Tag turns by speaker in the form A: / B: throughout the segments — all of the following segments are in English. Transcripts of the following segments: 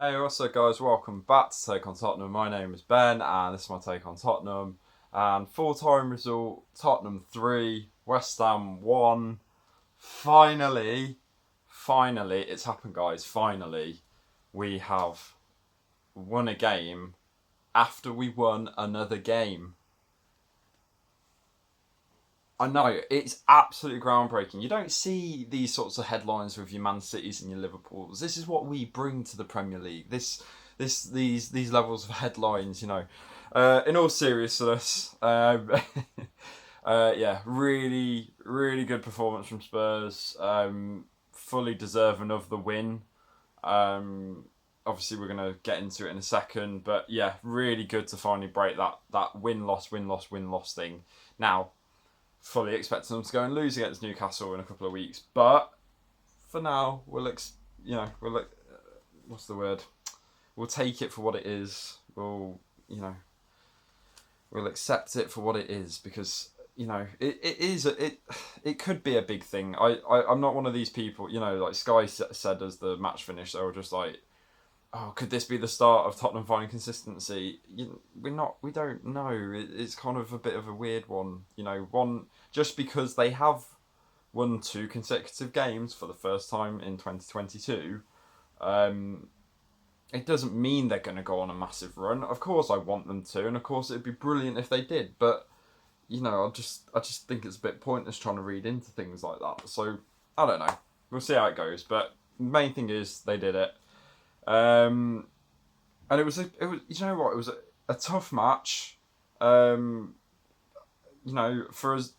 A: Hey, also, guys, welcome back to Take on Tottenham. My name is Ben, and this is my take on Tottenham. And full time result Tottenham 3, West Ham 1. Finally, it's happened, guys. Finally, we have won a game after we won another game. I know, it's absolutely groundbreaking. You don't see these sorts of headlines with your Man Cities and your Liverpools. This is what we bring to the Premier League. These levels of headlines. In all seriousness, yeah, really good performance from Spurs. Fully deserving of the win. Um, Obviously, we're gonna get into it in a second, but yeah, really good to finally break that win loss thing. Now, fully expecting them to go and lose against Newcastle in a couple of weeks. But for now, what's the word? We'll take it for what it is. You know, we'll accept it for what it is because it could be a big thing. I'm not one of these people. Like Sky said as the match finished, they were just like, oh, could this be the start of Tottenham finding consistency? We don't know. It's kind of a bit of a weird one. One just because they have won two consecutive games for the first time in 2022. It doesn't mean they're going to go on a massive run. Of course, I want them to, and of course, it'd be brilliant if they did. But I just think it's a bit pointless trying to read into things like that. So I don't know. We'll see how it goes. But the main thing is they did it. And it was you know what, it was a tough match. Um, for as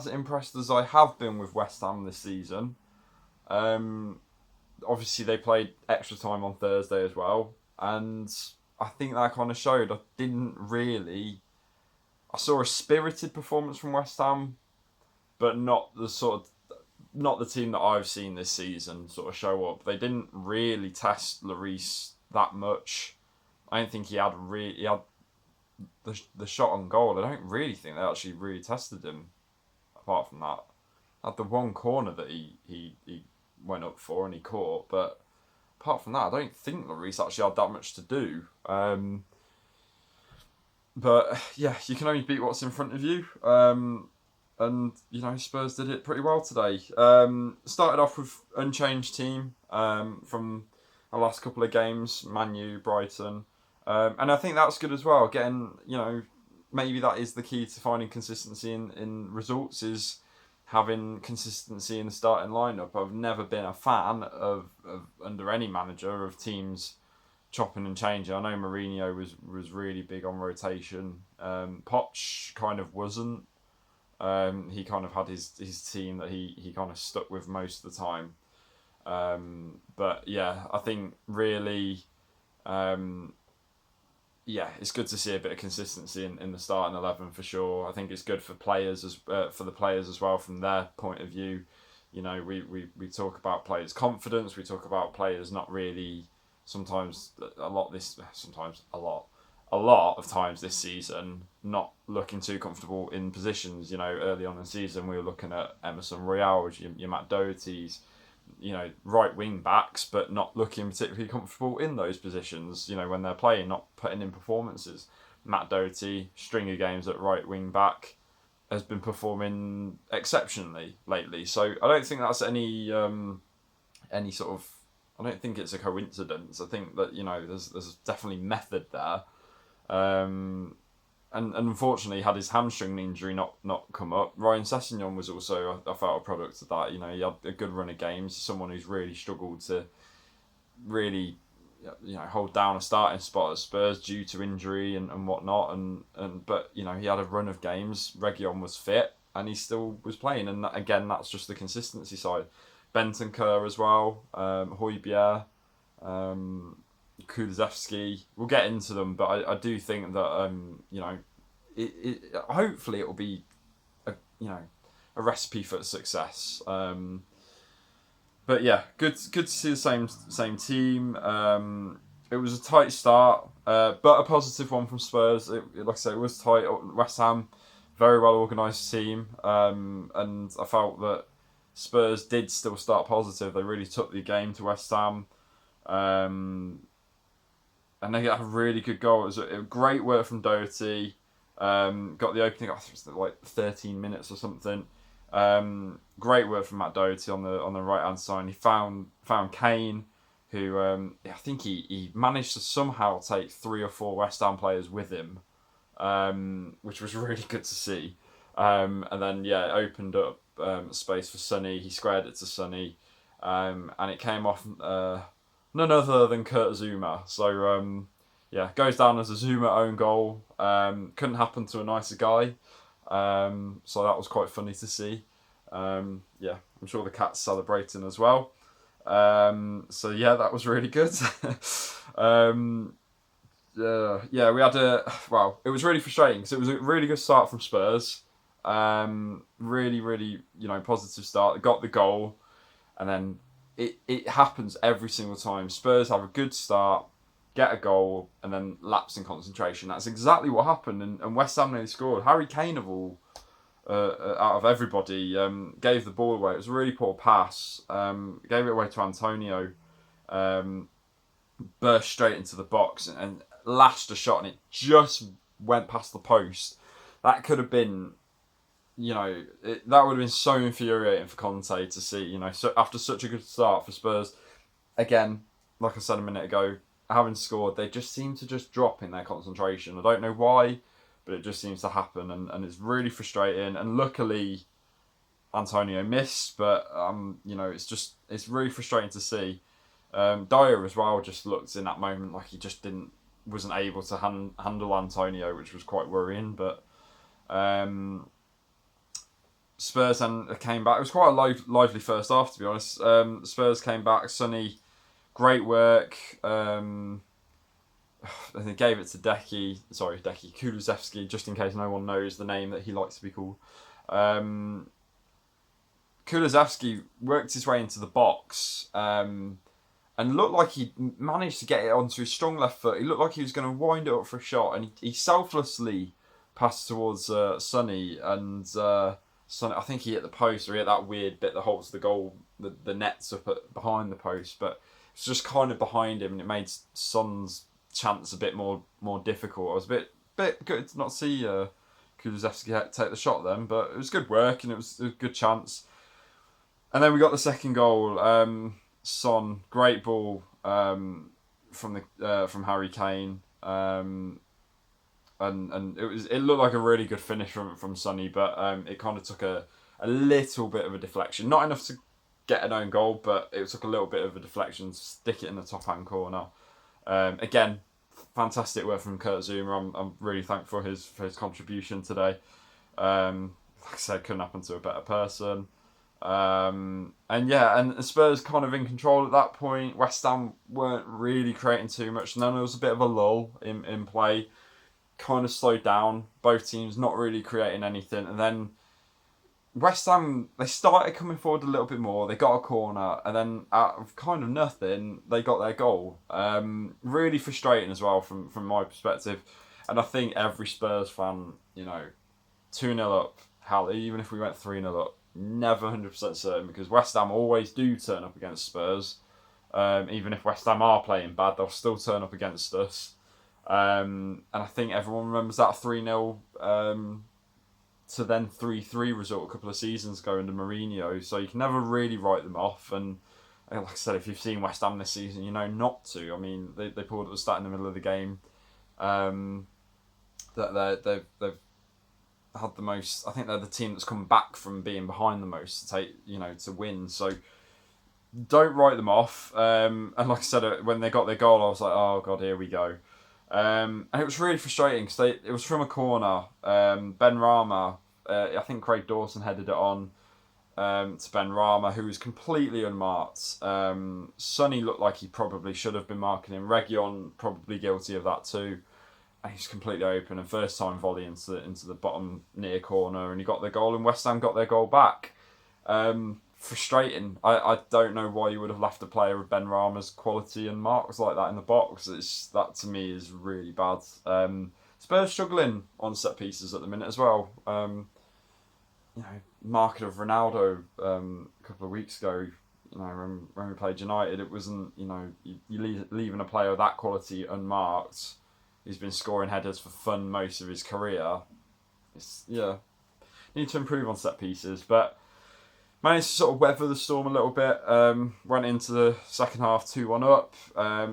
A: impressed as I have been with West Ham this season, um, obviously they played extra time on Thursday as well, and I think that kind of showed. I saw a spirited performance from West Ham, but not the team that I've seen this season sort of show up. They didn't really test Lloris that much. I don't think he had the shot on goal. I don't really think they actually really tested him. Apart from that, had the one corner that he went up for and he caught. But apart from that, I don't think Lloris actually had that much to do. But yeah, you can only beat what's in front of you. And Spurs did it pretty well today. Started off with unchanged team from the last couple of games, Man U, Brighton, and I think that's good as well. Getting maybe that is the key to finding consistency in results, is having consistency in the starting lineup. I've never been a fan of under any manager of teams chopping and changing. I know Mourinho was really big on rotation. Poch kind of wasn't. He kind of had his team that he kind of stuck with most of the time. But yeah, I think really, yeah, it's good to see a bit of consistency in the starting 11 for sure. I think it's good for for the players as well from their point of view. We talk about players' confidence. We talk about players not really a lot of times this season not looking too comfortable in positions. Early on in the season we were looking at Emerson Royale, your Matt Doherty's, right wing backs, but not looking particularly comfortable in those positions. When they're playing, not putting in performances. Matt Doherty, string of games at right wing back, has been performing exceptionally lately. So I don't think that's any sort of. I don't think it's a coincidence. I think that there's definitely method there. And unfortunately had his hamstring injury not come up. Ryan Sessegnon was also, I felt, a product of that. He had a good run of games. Someone who's really struggled to really hold down a starting spot at Spurs due to injury and whatnot. But he had a run of games. Reguilon was fit and he still was playing. And again, that's just the consistency side. Bentancur as well. Højbjerg. Kulusevski. We'll get into them, but I do think that hopefully it will be a recipe for success. But yeah, good to see the same team. It was a tight start, but a positive one from Spurs. Like I say, it was tight. West Ham, very well organised team, and I felt that Spurs did still start positive. They really took the game to West Ham. And they got a really good goal. It was great work from Doherty. Got the opening. I think it was like 13 minutes or something. Great work from Matt Doherty on the right hand side. He found Kane, who I think he managed to somehow take 3 or 4 West Ham players with him, which was really good to see. And then it opened up space for Sonny. He squared it to Sonny, and it came off none other than Kurt Zuma. So goes down as a Zuma own goal. Couldn't happen to a nicer guy. So that was quite funny to see. I'm sure the cat's celebrating as well. That was really good. We had it was really frustrating because it was a really good start from Spurs. Really, really, positive start. They got the goal, and then it happens every single time. Spurs have a good start, get a goal, and then lapse in concentration. That's exactly what happened, and West Ham nearly scored. Harry Kane, of all, out of everybody, gave the ball away. It was a really poor pass. Gave it away to Antonio. Burst straight into the box and lashed a shot, and it just went past the post. That could have been, that would have been so infuriating for Conte to see. So after such a good start for Spurs, again, like I said a minute ago, having scored, they just seem to just drop in their concentration. I don't know why, but it just seems to happen, and it's really frustrating. And luckily, Antonio missed, but it's really frustrating to see. Dyer as well just looked in that moment like he just wasn't able to handle Antonio, which was quite worrying. But Spurs then came back. It was quite a lively first half, to be honest. Spurs came back. Sonny, great work. And they gave it to Kulusevski, just in case no one knows the name that he likes to be called. Kulusevski worked his way into the box and looked like he managed to get it onto his strong left foot. He looked like he was going to wind it up for a shot, and he selflessly passed towards Sonny, and Sonny, I think he hit the post, or he hit that weird bit that holds the goal, the net's up behind the post, but it's just kind of behind him, and it made Son's chance a bit more difficult. I was a bit good to not see Kulusevski take the shot then, but it was good work, and it was a good chance. And then we got the second goal. Son, great ball from Harry Kane, and it looked like a really good finish from Sonny, but it kind of took a little bit of a deflection, not enough to get an own goal, but it took a little bit of a deflection to stick it in the top hand corner. Again, fantastic work from Kurt Zuma. I'm really thankful for his contribution today. Like I said, couldn't happen to a better person. And Spurs kind of in control at that point. West Ham weren't really creating too much, and then there was a bit of a lull in play, kind of slowed down. Both teams not really creating anything, and then West Ham, they started coming forward a little bit more. They got a corner, and then out of kind of nothing, they got their goal. Really frustrating as well from my perspective, and I think every Spurs fan, 2-0 up, hell, even if we went 3-0 up, never 100% certain, because West Ham always do turn up against Spurs. Even if West Ham are playing bad, they'll still turn up against us. And I think everyone remembers that 3-0 to then 3-3 result a couple of seasons ago under Mourinho. So you can never really write them off. And like I said, if you've seen West Ham this season, you know not to. I mean, they pulled at the start in the middle of the game. That they've had the most. I think they're the team that's come back from being behind the most to win. So don't write them off. And like I said, when they got their goal, I was like, oh god, here we go. And it was really frustrating because it was from a corner. Ben Rama, I think Craig Dawson headed it on to Ben Rama, who was completely unmarked. Sonny looked like he probably should have been marking him. Reguilon probably guilty of that too. And he's completely open, and first time volley into the bottom near corner, and he got the goal, and West Ham got their goal back. Frustrating. I don't know why you would have left a player with Ben Rama's quality and marks like that in the box. That to me is really bad. Spurs struggling on set pieces at the minute as well. Market of Ronaldo a couple of weeks ago, when we played United, it wasn't, leaving a player of that quality unmarked. He's been scoring headers for fun most of his career. Need to improve on set pieces, but managed to sort of weather the storm a little bit. Went into the second half 2-1 up,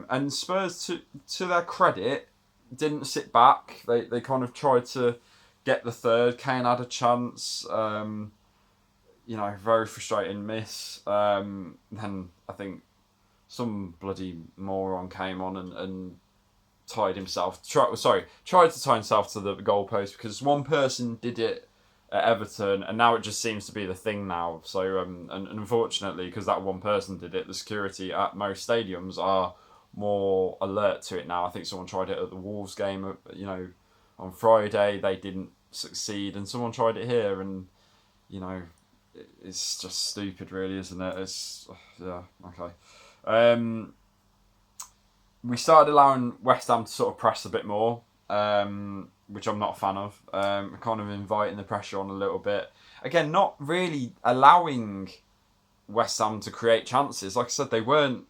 A: and Spurs, to their credit, didn't sit back. They kind of tried to get the third. Kane had a chance. Very frustrating miss. Then I think some bloody moron came on and tried to tie himself to the goalpost, because one person did it at Everton, and now it just seems to be the thing now. So and unfortunately, because that one person did it, the security at most stadiums are more alert to it now. I think someone tried it at the Wolves game, on Friday. They didn't succeed, and someone tried it here, and it's just stupid, really, isn't it? It's okay. We started allowing West Ham to sort of press a bit more, which I'm not a fan of. Kind of inviting the pressure on a little bit. Again, not really allowing West Ham to create chances. Like I said, they weren't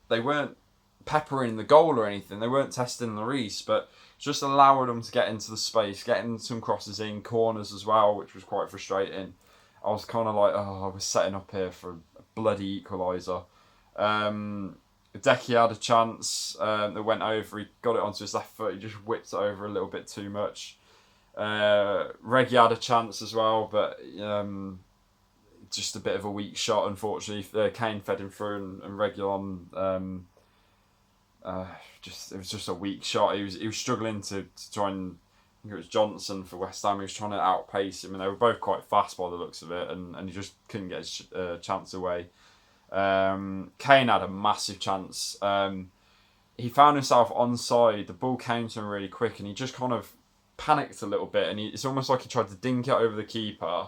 A: peppering the goal or anything. They weren't testing Lloris, but just allowing them to get into the space, getting some crosses in, corners as well, which was quite frustrating. I was kind of like, I was setting up here for a bloody equaliser. Decky had a chance that went over. He got it onto his left foot. He just whipped it over a little bit too much. Reggie had a chance as well, but just a bit of a weak shot, unfortunately. Kane fed him through, and Reguilon, it was just a weak shot. He was struggling to try and, I think it was Johnson for West Ham. He was trying to outpace him, and they were both quite fast by the looks of it, and he just couldn't get his chance away. Kane had a massive chance. He found himself onside. The ball came to him really quick, and he just kind of panicked a little bit, and it's almost like he tried to dink it over the keeper.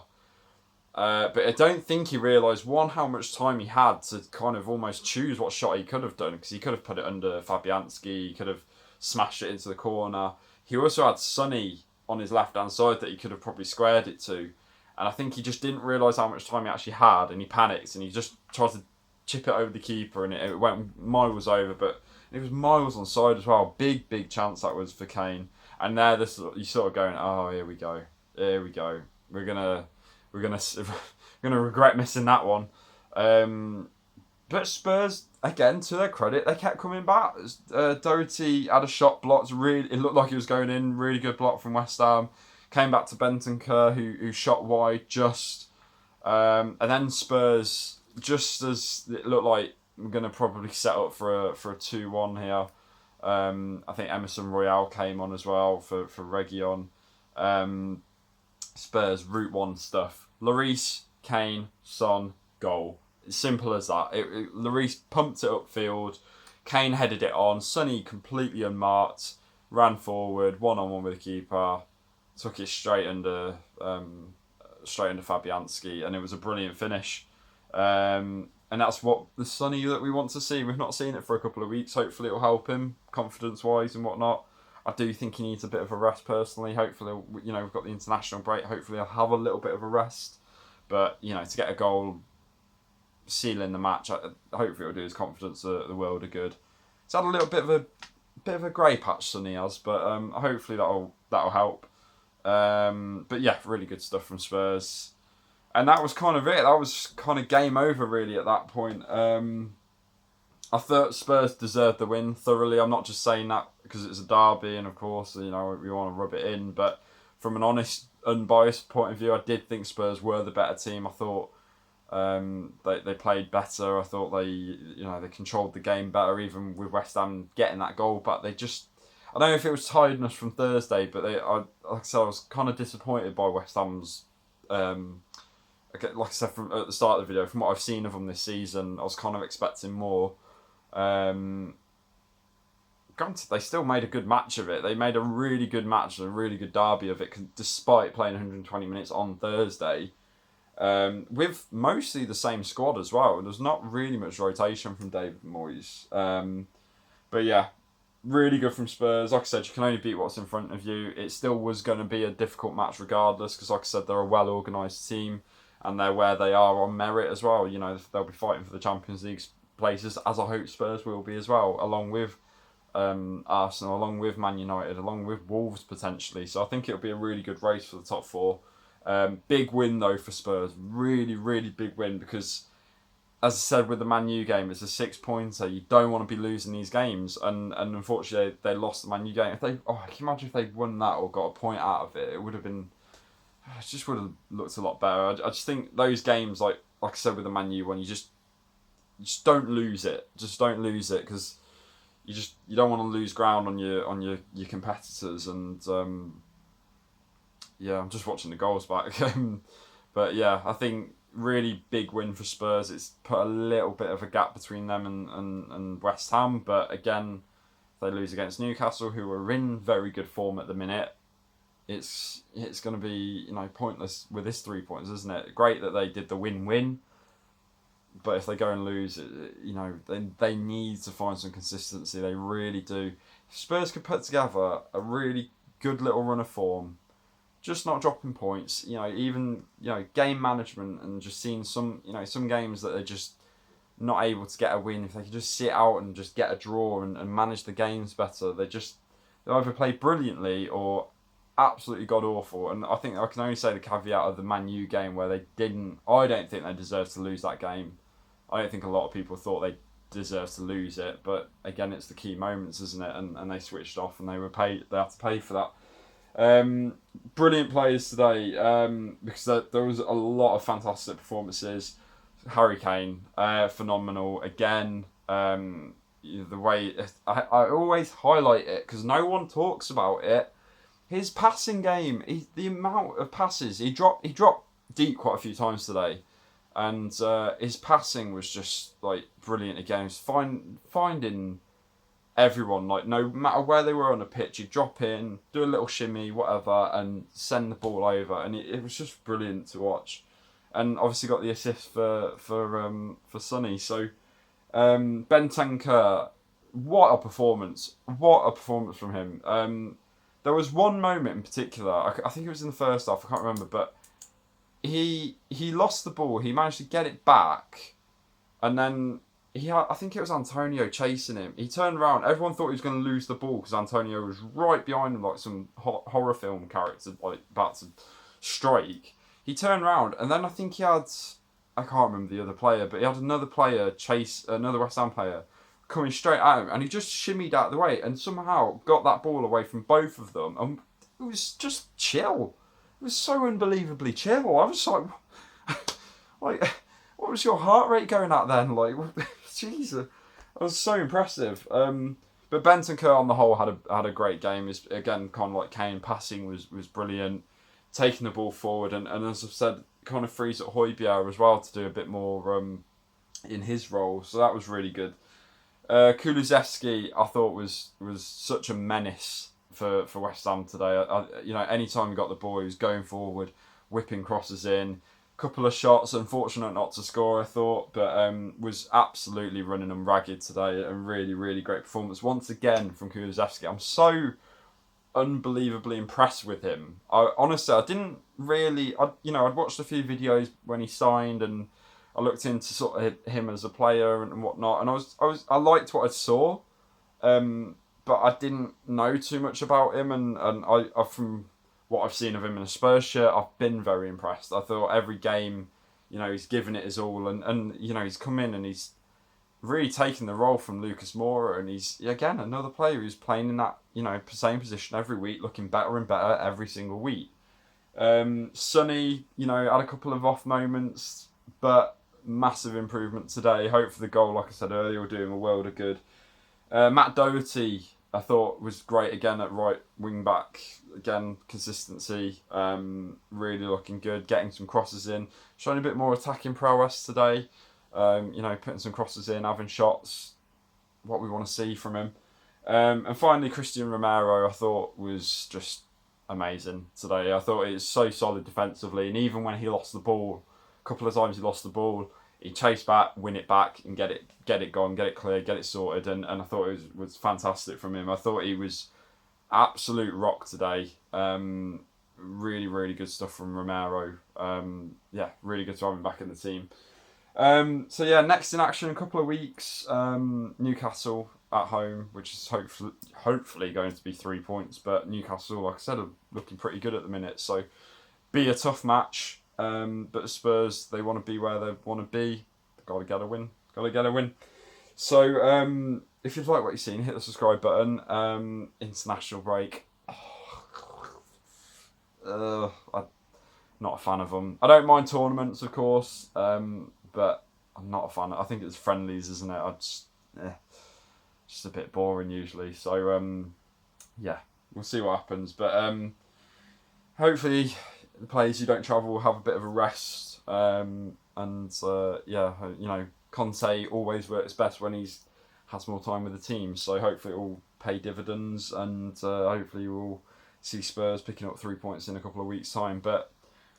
A: But I don't think he realised, one, how much time he had to kind of almost choose what shot he could have done, because he could have put it under Fabianski, he could have smashed it into the corner. He also had Sonny on his left-hand side that he could have probably squared it to. And I think he just didn't realise how much time he actually had, and he panicked, and he just tried to chip it over the keeper, and it went miles over, but it was miles on side as well. Big chance that was for Kane. And there, you sort of going, oh, here we go. We're gonna regret missing that one. But Spurs, again, to their credit, they kept coming back. Doherty had a shot blocked. It looked like he was going in. Really good block from West Ham. Came back to Bentancur, who shot wide just. And then Spurs, just as it looked like we're going to probably set up for a 2-1 here. I think Emerson Royale came on as well for Reguilon. Spurs, Route 1 stuff. Lloris, Kane, Son, goal. Simple as that. Lloris pumped it upfield. Kane headed it on. Sonny completely unmarked. Ran forward, one-on-one with the keeper. Took it straight under Fabianski, and it was a brilliant finish. And that's what the Sonny that we want to see. We've not seen it for a couple of weeks. Hopefully it'll help him confidence-wise and whatnot. I do think he needs a bit of a rest personally. Hopefully, we've got the international break. Hopefully he'll have a little bit of a rest. But, to get a goal, sealing the match, hopefully it'll do his confidence the world of good. He's had a little bit of a grey patch, Sonny has, but hopefully that'll help. But yeah, really good stuff from Spurs. And that was kind of it. That was kind of game over, really, at that point. I thought Spurs deserved the win thoroughly. I'm not just saying that because it's a derby and, of course, we want to rub it in. But from an honest, unbiased point of view, I did think Spurs were the better team. I thought they played better. I thought they controlled the game better, even with West Ham getting that goal. But they just... I don't know if it was tiredness from Thursday, but like I said, I was kind of disappointed by West Ham's... like I said at the start of the video, from what I've seen of them this season, I was kind of expecting more. Granted, they still made a good match of it. They made a really good match, a really good derby of it, despite playing 120 minutes on Thursday, with mostly the same squad as well. There's not really much rotation from David Moyes. But yeah, really good from Spurs. Like I said, you can only beat what's in front of you. It still was going to be a difficult match regardless, because like I said, they're a well-organised team. and they're where they are on merit as well. You know, they'll be fighting for the Champions League places, as I hope Spurs will be as well, along with Arsenal, along with Man United, along with Wolves potentially. So I think it'll be a really good race for the top four. Big win though for Spurs, really, really big win, because as I said with the Man U game, it's a 6-pointer. You don't want to be losing these games, and unfortunately they lost the Man U game. If they, can you imagine if they won that or got a point out of it? It would have been, it just would have looked a lot better. I just think those games, like I said with the Man U one, you just don't lose it. Just don't lose it, because you don't want to lose ground on your competitors. And I'm just watching the goals back. But yeah, I think really big win for Spurs. It's put a little bit of a gap between them and West Ham. But again, if they lose against Newcastle, who are in very good form at the minute, it's going to be pointless with this 3 points, isn't it? Great that they did the win-win, but if they go and lose, they need to find some consistency. They really do. If Spurs could put together a really good little run of form, just not dropping points, even game management, and just seeing some games that they're just not able to get a win. If they could just sit out and just get a draw and manage the games better, they either play brilliantly or absolutely god awful. And I think I can only say the caveat of the Man U game, where they didn't. I don't think they deserved to lose that game. I don't think a lot of people thought they deserved to lose it, but again, it's the key moments, isn't it? And they switched off, and they had to pay for that. Brilliant players today, because there was a lot of fantastic performances. Harry Kane, phenomenal again. The way I always highlight it because no one talks about it. His passing game, the amount of passes he dropped deep quite a few times today, and his passing was just brilliant again. He was finding everyone, no matter where they were on the pitch, he'd drop in, do a little shimmy, whatever, and send the ball over, and it was just brilliant to watch. And obviously got the assist for Sonny. So Bentancur, what a performance from him. There was one moment in particular, I think it was in the first half, I can't remember, but he lost the ball, he managed to get it back, and then I think it was Antonio chasing him. He turned around, everyone thought he was going to lose the ball because Antonio was right behind him like some horror film character, about to strike. He turned around, and then I think he had, I can't remember the other player, but he had another West Ham player, coming straight at him, and he just shimmied out of the way and somehow got that ball away from both of them. And it was just chill. It was so unbelievably chill. I was like, what was your heart rate going at then? Jesus, that was so impressive. But Bentancur on the whole had a great game. Is again kind of like Kane, passing was brilliant, taking the ball forward, and as I've said, kind of frees up Højbjerg as well to do a bit more in his role. So that was really good. Kulusevski, I thought was such a menace for West Ham today. Anytime he got the ball, he was going forward, whipping crosses in. Couple of shots, unfortunate not to score, I thought, but was absolutely running them ragged today. A really, really great performance once again from Kulusevski. I'm so unbelievably impressed with him. I didn't really, I'd watched a few videos when he signed, and I looked into sort of him as a player and whatnot, and I liked what I saw, but I didn't know too much about him, and I from what I've seen of him in a Spurs shirt, I've been very impressed. I thought every game, he's given it his all, and he's come in and he's really taken the role from Lucas Moura, and he's again another player who's playing in that same position every week, looking better and better every single week. Sonny, had a couple of off moments, but massive improvement today. Hope for the goal, like I said earlier, will do him a world of good. Matt Doherty, I thought was great again at right wing back. Again, consistency, really looking good, getting some crosses in, showing a bit more attacking prowess today. Putting some crosses in, having shots, what we want to see from him. And finally, Christian Romero, I thought was just amazing today. I thought he was so solid defensively, and even when he lost the ball, a couple of times he lost the ball, he chased back, win it back, and get it gone, get it clear, get it sorted, and I thought it was fantastic from him. I thought he was absolute rock today. really, really good stuff from Romero. Yeah, really good to have him back in the team. So yeah, next in action in a couple of weeks, Newcastle at home, which is hopefully going to be 3 points. But Newcastle, like I said, are looking pretty good at the minute. So be a tough match. But the Spurs, they want to be where they want to be. Got to get a win. Got to get a win. So if you've liked what you've seen, hit the subscribe button. International break. I'm not a fan of them. I don't mind tournaments, of course, but I'm not a fan. I think it's friendlies, isn't it? Just a bit boring usually. So yeah, we'll see what happens. But hopefully, the players who don't travel will have a bit of a rest. And yeah, Conte always works best when he's has more time with the team. So hopefully it will pay dividends, and hopefully we'll see Spurs picking up 3 points in a couple of weeks' time. But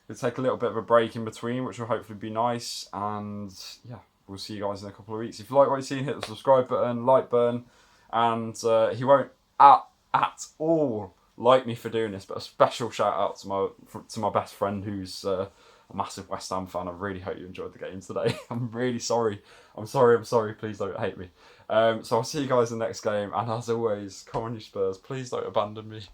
A: we'll take a little bit of a break in between, which will hopefully be nice. And yeah, we'll see you guys in a couple of weeks. If you like what you've seen, hit the subscribe button, like button, and he won't at all like me for doing this, but a special shout out to my best friend who's a massive West Ham fan. I really hope you enjoyed the game today. I'm really sorry. I'm sorry. Please don't hate me. So I'll see you guys in the next game. And as always, come on you Spurs. Please don't abandon me.